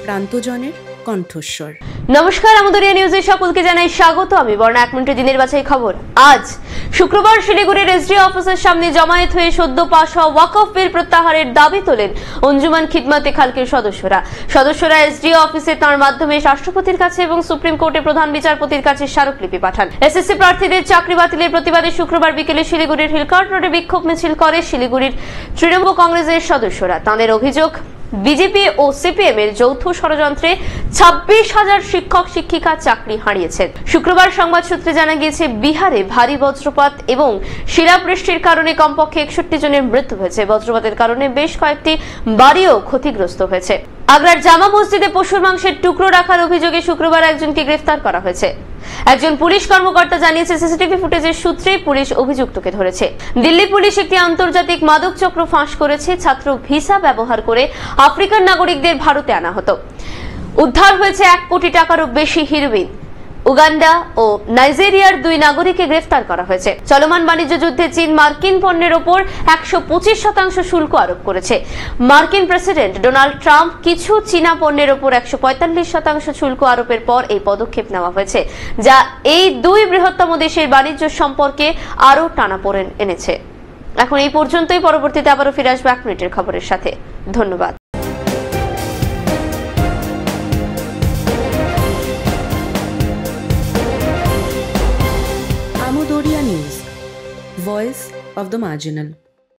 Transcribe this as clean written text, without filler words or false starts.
প্রান্তজনের কণ্ঠস্বর। নমস্কার, আমদরিয়া নিউজে সকলকে জানাই স্বাগত। আমি বর্ণা। 1 মিনিটের দিনের বাছাই খবর। আজ শুক্রবার শিলিগুড়ির এসডিও অফিসের সামনে জমায়েত হয়ে সদ্য পাস হওয়া ওয়াকফ বিল প্রত্যাহারের দাবি তোলেন অঞ্জুমান খিদমতে খালকের সদস্যরা এসডিও অফিসে তার মাধ্যমে রাষ্ট্রপতির কাছে এবং সুপ্রিম কোর্টের প্রধান বিচারপতির কাছে স্মারকলিপি পাঠান। এসএসসি প্রার্থীদের চাকরি বাতিলের প্রতিবাদে শুক্রবার বিকেলে শিলিগুড়ির হিলকার্ট রোডে বিক্ষোভ মিছিল করে শিলিগুড়ির তৃণমূল কংগ্রেসের সদস্যরা। তাদের অভিযোগ, বিজেপি ও সিপিএম এর যৌথ ষড়যন্ত্রে 26,000 শিক্ষক শিক্ষিকা চাকরি হারিয়েছেন। শুক্রবার সংবাদ সূত্রে জানা গিয়েছে, বিহারে ভারী বজ্রপাত এবং শিলাবৃষ্টির কারণে কমপক্ষে 61 জনের মৃত্যু হয়েছে। বজ্রপাতের কারণে বেশ কয়েকটি বাড়িও ক্ষতিগ্রস্ত হয়েছে। আগ্রার জামা মসজিদে পশুর মাংসের টুকরো রাখার অভিযোগে শুক্রবার একজনকে গ্রেফতার করা হয়েছে। একজন পুলিশ কর্মকর্তা জানিয়েছে, সিসিটিভি ফুটেজের সূত্রে পুলিশ অভিযুক্তকে ধরেছে। দিল্লি পুলিশ একটি আন্তর্জাতিক মাদক চক্র ফাঁস করেছে। ছাত্র ভিসা ব্যবহার করে আফ্রিকান নাগরিকদের ভারতে আনা হতো। উদ্ধার হয়েছে 1 কোটি টাকারও বেশি হেরোইন। উগান্ডা ও নাইজেরিয়ার 2 নাগরিককে গ্রেফতার করা হয়েছে। চলমান বাণিজ্য যুদ্ধে চীন মার্কিন পণ্যের ওপর 125% শুল্ক আরোপ করেছে। মার্কিন প্রেসিডেন্ট ডোনাল্ড ট্রাম্প কিছু চীনা পণ্যের ওপর 145% শুল্ক আরোপের পর এই পদক্ষেপ নেওয়া হয়েছে, যা এই 2 বৃহত্তম দেশের বাণিজ্য সম্পর্কে আরও টানাপোড়েন এনেছে। এখন এই পর্যন্তই। পরবর্তীতে আবারও ফিরে আসবো 1 মিনিটের খবরের সাথে। ধন্যবাদ। Amodoriya News, voice of the marginal.